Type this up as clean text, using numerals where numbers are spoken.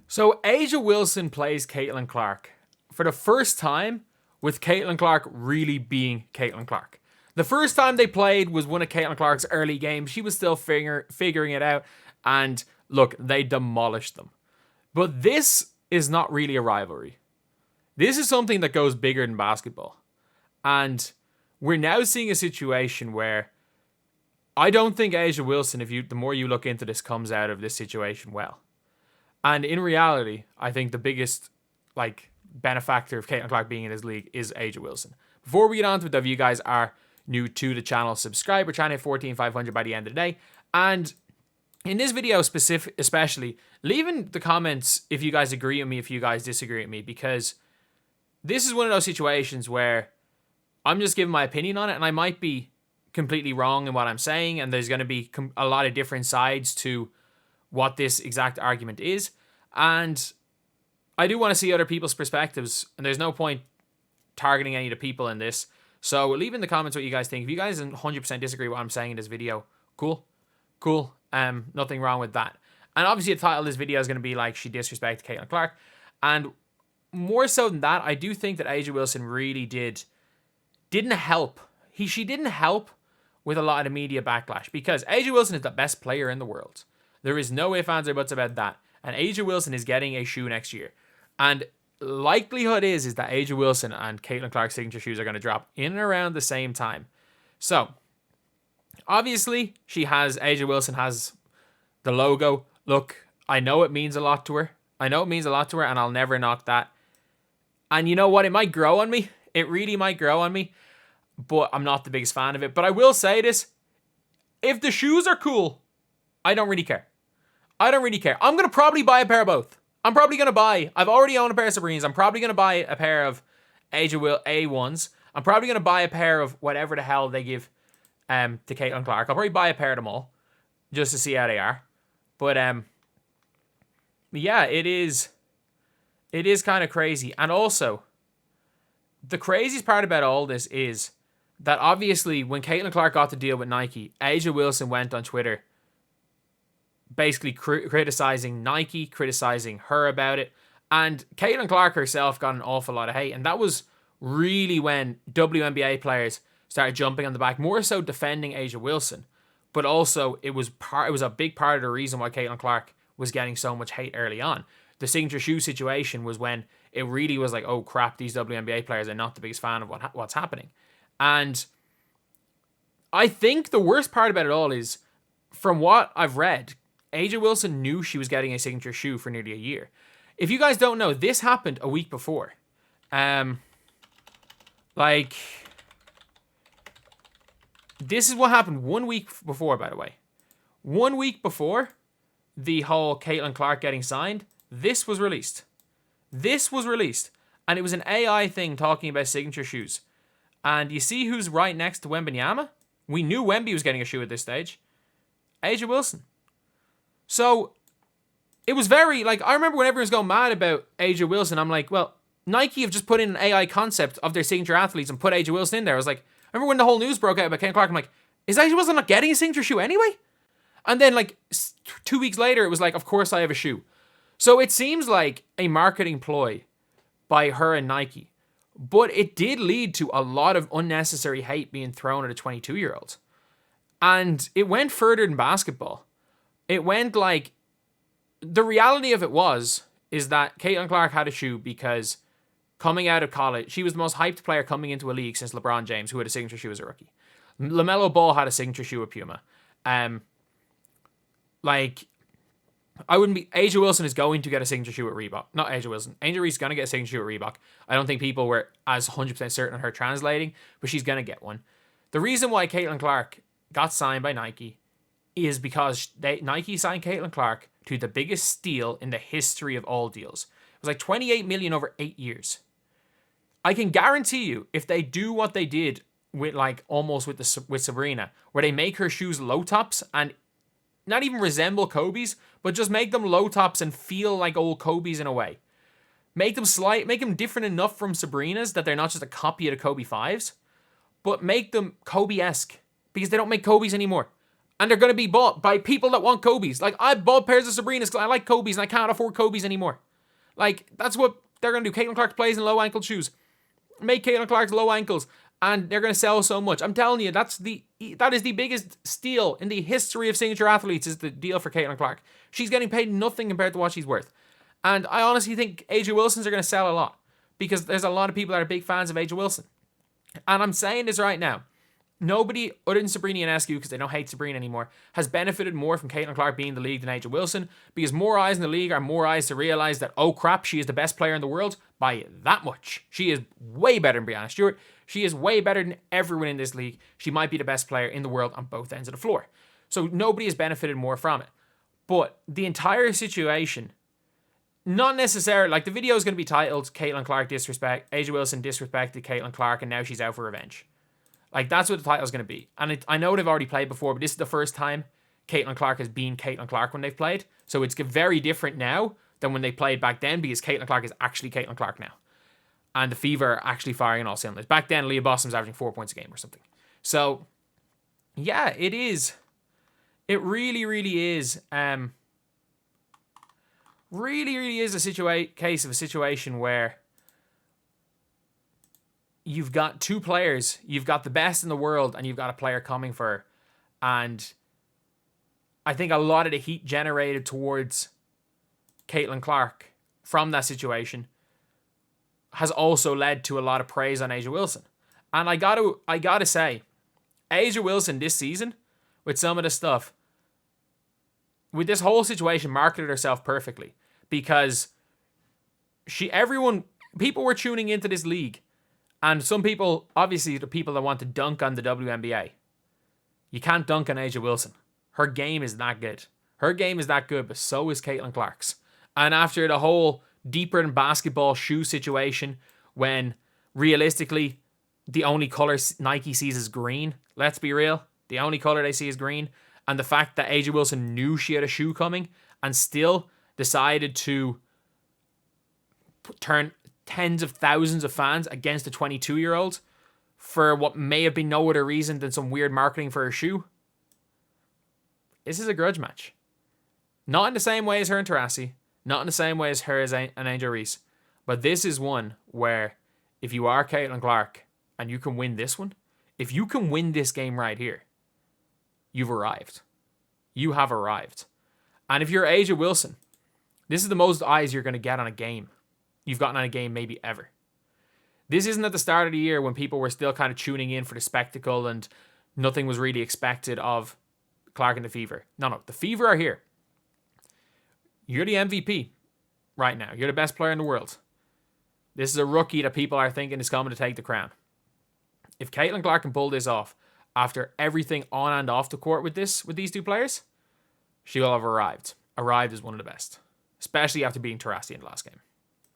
So Asia Wilson plays Caitlin Clark for the first time with Caitlin Clark really being Caitlin Clark. The first time they played was one of Caitlin Clark's early games. She was still figuring it out. And look, they demolished them. But this is not really a rivalry. This is something that goes bigger than basketball. And we're now seeing a situation where I don't think Asia Wilson, the more you look into this, comes out of this situation well. And in reality, I think the biggest benefactor of Caitlin Clark being in this league is Asia Wilson. Before we get on to it, though, if you guys are new to the channel, subscribe. We're trying to hit 14,500 by the end of the day. And in this video especially, leave in the comments if you guys agree with me, if you guys disagree with me, because this is one of those situations where I'm just giving my opinion on it, and I might be completely wrong in what I'm saying, and there's going to be a lot of different sides to what this exact argument is, and I do want to see other people's perspectives, and there's no point targeting any of the people in this, so leave in the comments what you guys think. If you guys 100% disagree with what I'm saying in this video, cool, nothing wrong with that. And obviously the title of this video is going to be like, she disrespected Caitlin Clark, and more so than that, I do think that Asia Wilson really didn't help. She didn't help with a lot of the media backlash, because Asia Wilson is the best player in the world. There is no ifs, ands, or buts about that. And Asia Wilson is getting a shoe next year. And likelihood is that Asia Wilson and Caitlin Clark's signature shoes are going to drop in and around the same time. So, obviously, Asia Wilson has the logo. Look, I know it means a lot to her. And I'll never knock that. And you know what? It might grow on me. It really might grow on me. But I'm not the biggest fan of it. But I will say this. If the shoes are cool, I don't really care. I'm going to probably buy a pair of both. I've already owned a pair of Sabrina's. I'm probably going to buy a pair of Asia Will A1s. I'm probably going to buy a pair of whatever the hell they give to Caitlin Clark. I'll probably buy a pair of them all just to see how they are. But yeah, it is kind of crazy. And also, the craziest part about all this is that obviously when Caitlin Clark got the deal with Nike, Asia Wilson went on Twitter basically criticizing Nike, criticizing her about it. And Caitlin Clark herself got an awful lot of hate. And that was really when WNBA players started jumping on the back, more so defending Asia Wilson. But also, it was a big part of the reason why Caitlin Clark was getting so much hate early on. The signature shoe situation was when it really was like, oh crap, these WNBA players are not the biggest fan of what's happening. And I think the worst part about it all is, from what I've read, Asia Wilson knew she was getting a signature shoe for nearly a year. If you guys don't know, this happened a week before. This is what happened 1 week before, by the way. 1 week before the whole Caitlin Clark getting signed, this was released. And it was an AI thing talking about signature shoes. And you see who's right next to Wembanyama? We knew Wemby was getting a shoe at this stage. Asia Wilson. So, it was very, I remember when everyone was going mad about Asia Wilson, I'm like, well, Nike have just put in an AI concept of their signature athletes and put Asia Wilson in there. I was like, I remember when the whole news broke out about Caitlin Clark, I'm like, is Asia Wilson not getting a signature shoe anyway? And then, 2 weeks later, it was like, of course I have a shoe. So, it seems like a marketing ploy by her and Nike. But it did lead to a lot of unnecessary hate being thrown at a 22-year-old. And it went further than basketball. It went the reality of it is that Caitlin Clark had a shoe because coming out of college, she was the most hyped player coming into a league since LeBron James, who had a signature shoe as a rookie. LaMelo Ball had a signature shoe with Puma. Asia Wilson is going to get a signature shoe at Reebok. Not Asia Wilson. Angel Reese is going to get a signature shoe at Reebok. I don't think people were as 100% certain on her translating, but she's going to get one. The reason why Caitlin Clark got signed by Nike is because Nike signed Caitlin Clark to the biggest steal in the history of all deals. It was $28 million over 8 years. I can guarantee you, if they do what they did with with Sabrina, where they make her shoes low tops and not even resemble Kobe's, but just make them low tops and feel like old Kobe's in a way. Make them different enough from Sabrina's that they're not just a copy of the Kobe 5s, but make them Kobe-esque, because they don't make Kobe's anymore. And they're going to be bought by people that want Kobe's. Like, I bought pairs of Sabrina's because I like Kobe's and I can't afford Kobe's anymore. Like, that's what they're going to do. Caitlin Clark plays in low ankle shoes. Make Caitlin Clark's low ankles. And they're going to sell so much. I'm telling you, that is the biggest steal in the history of signature athletes, is the deal for Caitlin Clark. She's getting paid nothing compared to what she's worth. And I honestly think AJ Wilson's are going to sell a lot. Because there's a lot of people that are big fans of AJ Wilson. And I'm saying this right now. Nobody other than Sabrina Ionescu, because they don't hate Sabrina anymore, has benefited more from Caitlin Clark being in the league than AJ Wilson, because more eyes in the league are more eyes to realize that, oh crap, she is the best player in the world by that much. She is way better than Breanna Steward. She is way better than everyone in this league. She might be the best player in the world on both ends of the floor. So nobody has benefited more from it. But the entire situation, not necessarily, like the video is going to be titled Caitlin Clark disrespect, AJ Wilson disrespected Caitlin Clark and now she's out for revenge. Like, that's what the title's going to be. And I know they've already played before, but this is the first time Caitlin Clark has been Caitlin Clark when they've played. So it's very different now than when they played back then, because Caitlin Clark is actually Caitlin Clark now. And the Fever are actually firing on all cylinders. Back then, Leah Boston was averaging 4 points a game or something. So, yeah, it is. It really, really is. Really is a case of a situation where you've got two players, you've got the best in the world, and you've got a player coming for her. And I think a lot of the heat generated towards Caitlin Clark from that situation has also led to a lot of praise on A'ja Wilson. And I gotta say, A'ja Wilson this season, with some of the stuff, with this whole situation, marketed herself perfectly, because people were tuning into this league. And some people, obviously the people that want to dunk on the WNBA, you can't dunk on A'ja Wilson. Her game is that good. Her game is that good, but so is Caitlin Clark's. And after the whole deeper than basketball shoe situation, when realistically the only color Nike sees is green, let's be real, the only color they see is green, and the fact that A'ja Wilson knew she had a shoe coming and still decided to turn tens of thousands of fans against a 22-year-old for what may have been no other reason than some weird marketing for her shoe. This is a grudge match. Not in the same way as her and Taurasi, not in the same way as her and Angel Reese, but this is one where if you are Caitlin Clark and you can win this one, if you can win this game right here, you've arrived. You have arrived. And if you're A'ja Wilson, this is the most eyes you're going to get on a game you've gotten on a game maybe ever. This isn't at the start of the year when people were still kind of tuning in for the spectacle and nothing was really expected of Clark and the Fever. No, the Fever are here. You're the MVP right now. You're the best player in the world. This is a rookie that people are thinking is coming to take the crown. If Caitlin Clark can pull this off after everything on and off the court with these two players, she will have arrived. Arrived as one of the best. Especially after beating Taurasi in the last game.